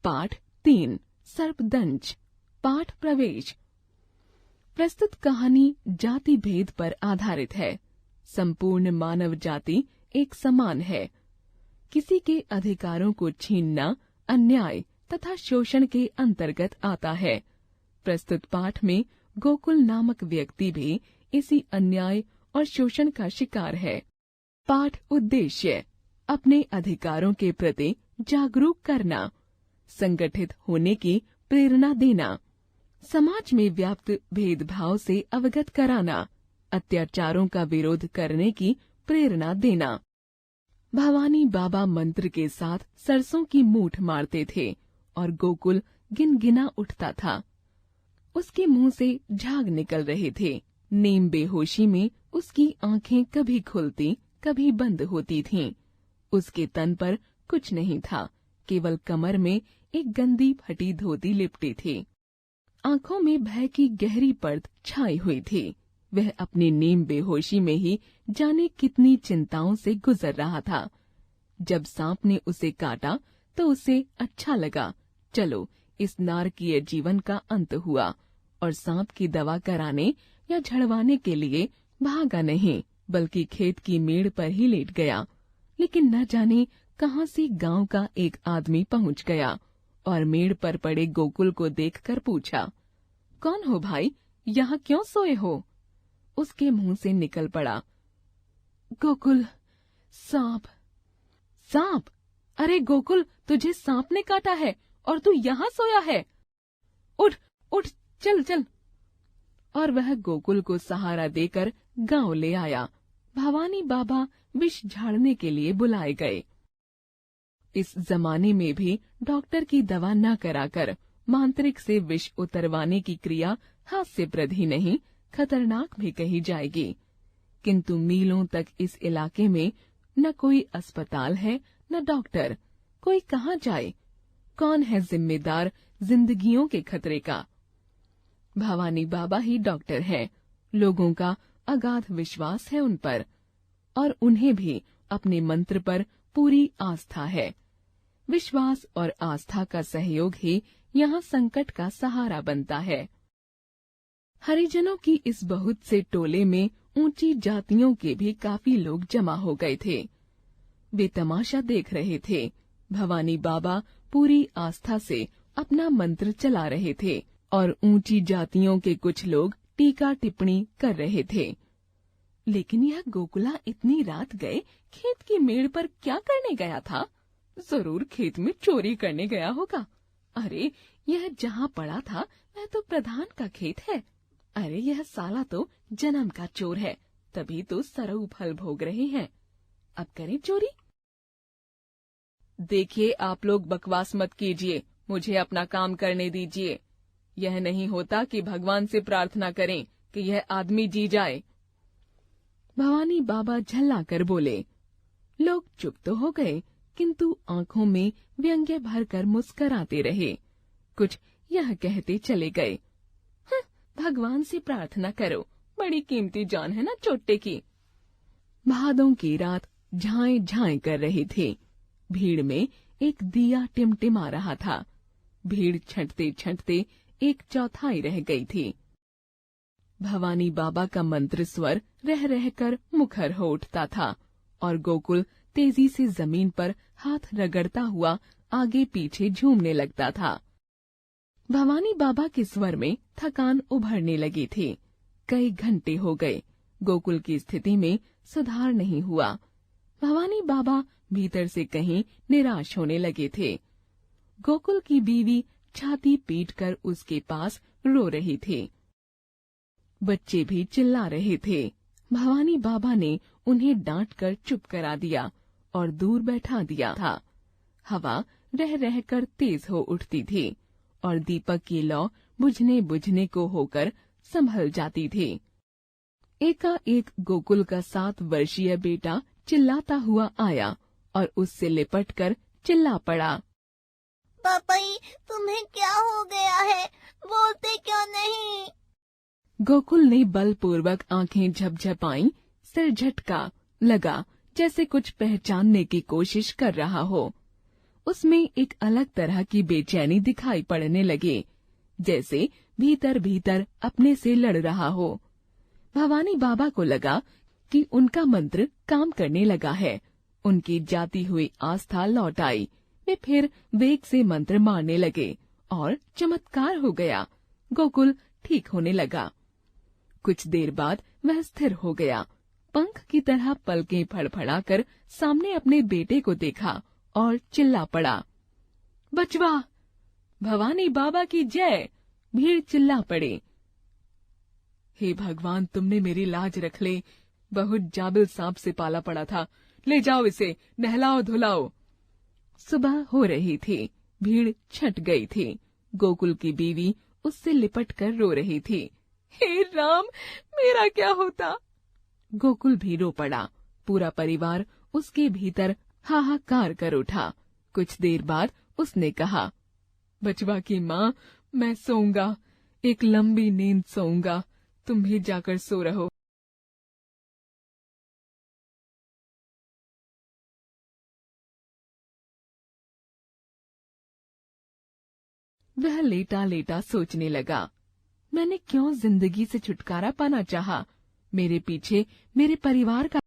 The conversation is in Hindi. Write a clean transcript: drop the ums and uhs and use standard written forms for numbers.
पाठ 3 सर्पदंश। पाठ प्रवेश। प्रस्तुत कहानी जाति भेद पर आधारित है। संपूर्ण मानव जाति एक समान है। किसी के अधिकारों को छीनना अन्याय तथा शोषण के अंतर्गत आता है। प्रस्तुत पाठ में गोकुल नामक व्यक्ति भी इसी अन्याय और शोषण का शिकार है। पाठ उद्देश्य: अपने अधिकारों के प्रति जागरूक करना, संगठित होने की प्रेरणा देना, समाज में व्याप्त भेदभाव से अवगत कराना, अत्याचारों का विरोध करने की प्रेरणा देना। भवानी बाबा मंत्र के साथ सरसों की मूठ मारते थे और गोकुल गिनगिना उठता था। उसके मुंह से झाग निकल रहे थे। नीम बेहोशी में उसकी आंखें कभी खुलती कभी बंद होती थीं। उसके तन पर कुछ नहीं था, केवल कमर में एक गंदी फटी धोती लिपटी थी। आंखों में भय की गहरी परत छाई हुई थी। वह अपनी नीम बेहोशी में ही जाने कितनी चिंताओं से गुजर रहा था। जब सांप ने उसे काटा तो उसे अच्छा लगा। चलो, इस नारकीय जीवन का अंत हुआ, और सांप की दवा कराने या झड़वाने के लिए भागा नहीं, बल्कि खेत की मेड़ पर ही लेट गया। लेकिन न जाने कहां से गांव का एक आदमी पहुंच गया और मेड़ पर पड़े गोकुल को देखकर पूछा, कौन हो भाई, यहाँ क्यों सोए हो? उसके मुंह से निकल पड़ा, गोकुल, सांप। सांप? अरे गोकुल, तुझे सांप ने काटा है और तू यहाँ सोया है। उठ उठ, चल चल। और वह गोकुल को सहारा देकर गांव ले आया। भवानी बाबा विष झाड़ने के लिए बुलाए गए। इस जमाने में भी डॉक्टर की दवा न कराकर मांत्रिक से विष उतरवाने की क्रिया हास्यप्रद ही नहीं, खतरनाक भी कही जाएगी। किंतु मीलों तक इस इलाके में न कोई अस्पताल है न डॉक्टर। कोई कहाँ जाए? कौन है जिम्मेदार जिंदगियों के खतरे का? भवानी बाबा ही डॉक्टर हैं। लोगों का अगाध विश्वास है उन पर, और उन्हें भी अपने मंत्र पर पूरी आस्था है। विश्वास और आस्था का सहयोग ही यहाँ संकट का सहारा बनता है। हरिजनों की इस बहुत से टोले में ऊंची जातियों के भी काफी लोग जमा हो गए थे। वे तमाशा देख रहे थे। भवानी बाबा पूरी आस्था से अपना मंत्र चला रहे थे और ऊंची जातियों के कुछ लोग टीका टिप्पणी कर रहे थे। लेकिन यह गोकुला इतनी रात गए खेत की मेड़ पर क्या करने गया था? जरूर खेत में चोरी करने गया होगा। अरे, यह जहाँ पड़ा था वह तो प्रधान का खेत है। अरे, यह साला तो जन्म का चोर है, तभी तो सरऊ फल भोग रहे हैं। अब करें चोरी। देखिए, आप लोग बकवास मत कीजिए, मुझे अपना काम करने दीजिए। यह नहीं होता कि भगवान से प्रार्थना करें कि यह आदमी जी जाए। भवानी बाबा झल्ला कर बोले। लोग चुप तो हो गए, किंतु आंखों में व्यंग्य भरकर मुस्कराते रहे। कुछ यह कहते चले गए, भगवान से प्रार्थना करो, बड़ी कीमती जान है ना चोट्टे की। भादों की रात झाएं झाएं कर रही थी। भीड़ में एक दिया टिमटिमा रहा था। भीड़ छंटते छंटते एक चौथाई रह गई थी। भवानी बाबा का मंत्र स्वर रह रहकर मुखर हो उठता था और गोकुल तेजी से जमीन पर हाथ रगड़ता हुआ आगे पीछे झूमने लगता था। भवानी बाबा के स्वर में थकान उभरने लगी थी। कई घंटे हो गए, गोकुल की स्थिति में सुधार नहीं हुआ। भवानी बाबा भीतर से कहीं निराश होने लगे थे। गोकुल की बीवी छाती पीटकर उसके पास रो रही थी। बच्चे भी चिल्ला रहे थे। भवानी बाबा ने उन्हें डांटकर चुप करा दिया और दूर बैठा दिया था। हवा रह रहकर तेज हो उठती थी और दीपक की लौ बुझने बुझने को होकर संभल जाती थी। एकाएक गोकुल का 7 वर्षीय बेटा चिल्लाता हुआ आया और उससे लिपटकर चिल्ला पड़ा, पापाई, तुम्हें क्या हो गया है? बोलते क्यों नहीं? गोकुल ने बलपूर्वक आंखें झपझपाई। सिर झटका लगा, जैसे कुछ पहचानने की कोशिश कर रहा हो। उसमें एक अलग तरह की बेचैनी दिखाई पड़ने लगी, जैसे भीतर भीतर अपने से लड़ रहा हो। भवानी बाबा को लगा कि उनका मंत्र काम करने लगा है। उनकी जाती हुई आस्था लौट आई। वे फिर वेग से मंत्र मारने लगे और चमत्कार हो गया। गोकुल ठीक होने लगा। कुछ देर बाद वह स्थिर हो गया। पंख की तरह पलकें फड़फड़ाकर सामने अपने बेटे को देखा और चिल्ला पड़ा, बचवा! भवानी बाबा की जय! भीड़ चिल्ला पड़े। हे भगवान, तुमने मेरी लाज रख ले। बहुत जाबिल सांप से पाला पड़ा था। ले जाओ इसे, नहलाओ धुलाओ। सुबह हो रही थी। भीड़ छट गई थी। गोकुल की बीवी उससे लिपट कर रो रही थी। हे राम, मेरा क्या होता? गोकुल भी रो पड़ा। पूरा परिवार उसके भीतर हाहाकार कर उठा। कुछ देर बाद उसने कहा, बचवा की माँ, मैं सोऊंगा, एक लंबी नींद सोऊंगा। तुम भी जाकर सो रहो। वह लेटा लेटा सोचने लगा, मैंने क्यों जिंदगी से छुटकारा पाना चाहा? मेरे पीछे मेरे परिवार का